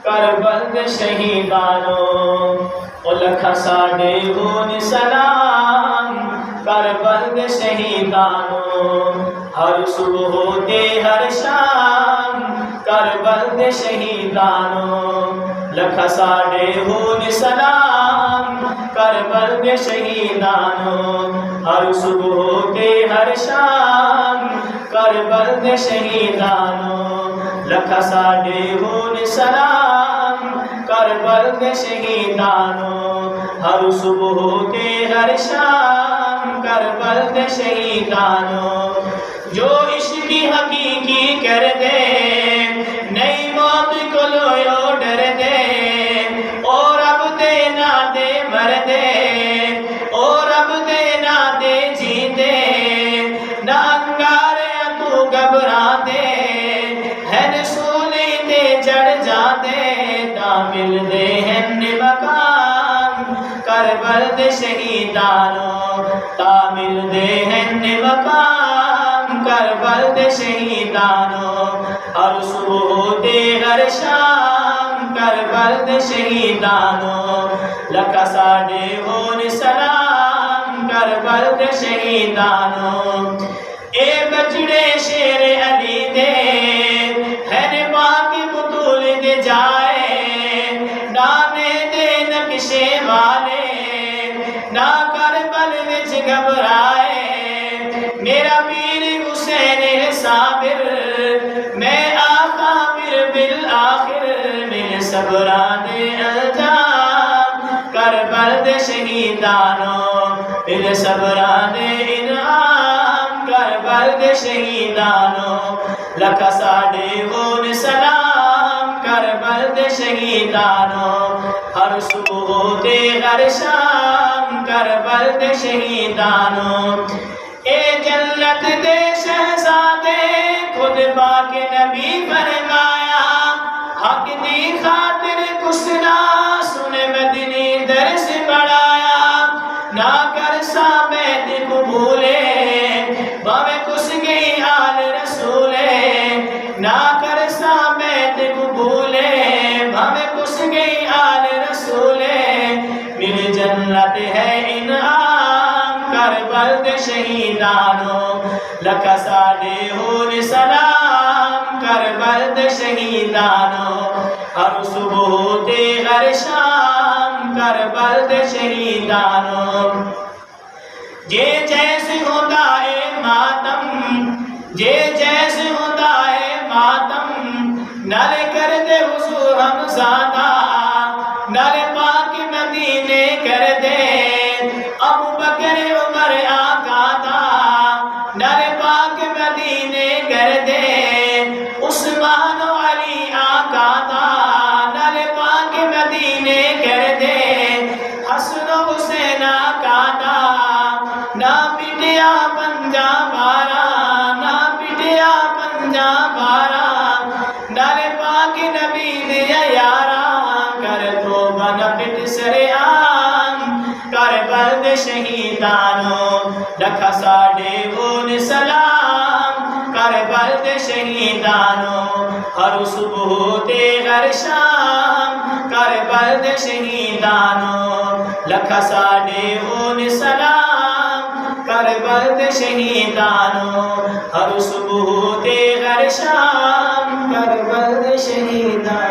کربل دے شہیدانوں او لکھا ساڈے ہون سلام کربل دے شہیدانوں ہر صبح تے ہر شام کربل دے شہیدانوں لکھا ساڈے ہون سلام کربل دے شہیدانوں ہر صبح تے ہر شام کربل دے شہیدانوں لکھا ساڈے ہون سلام کربل دے شہیدانوں ہر صبح تے ہر شام کربل دے شہیدانوں جو عشق کی حقیقی کر دے نئی موت کو لویو ڈر دے اور اب دے نہ دے مر دے اور اب دے نہ دے جی دے نہ انگارے تو گھبرا دے ہے رسولی تے چڑھ جاتے تعمل دے ہن مقام کربل دے شہیدانوں تعمل دے ہن مقام کربل دے شہیدانوں ہر صبح تے ہر شام کربل دے شہیدانوں لکھا ساڈے ہون سلام کربل دے شہیدانوں اے بچڑے شیر علی دے ہے پاک بطول دے جائے نانے دے نقشے والے نہ کربل وچ گھبرائے میرا پیر حسین صابر میں آقا پھر بالآخر میرے صبران الجام کربل دے شہیدانوں میرے صبران انعام کربل دے شہیدانوں لکھا ساڈے ہون سلام کربل دے شہیدانوں ہر صبح تے ہر شام کربل دے شہیدانوں اے جنت دے شہزادے خود پاک نبی فرمایا حق دی خاطر کچھ نہ سنے مدنی درس پڑھایا نہ کر ثابت قبولے باوے کس گئی آل رسولے نہ کر ثابت قبولے باوے کس گئی آل رسولے میری جنت ہے انعام کربل دے شہیدانوں لکھا ساڈے ہون سلام کربل دے شہیدانوں ہر صبح تے ہر شام کربل دے شہیدانوں جے جیسے ہوتا ہے ماتم جے جیسے ہوتا ہے ماتم نل کر دے حضور ہم زادہ نل پاک مدینے کر دے ابو بکر عمر آقا دا نل پاک مدینے کر دے عثمان و علی آقا دا نل پاک مدینے کر دے حسن و حسین آقا دا نہ پٹیا پنجا بارا نہ پٹیا پنجا بارا نل پاک نبی دیا یارا کر تو بن پٹ سرے عام کربل دے شہیدانوں لکھا ساڈے ہون سلام کربل دے شہیدانوں ہر صبح تے ہر شام کربل دے شہیدانوں لکھا ساڈے ہون سلام کربل دے شہیدانوں ہر صبح تے ہر شام کربل دے شہیدانوں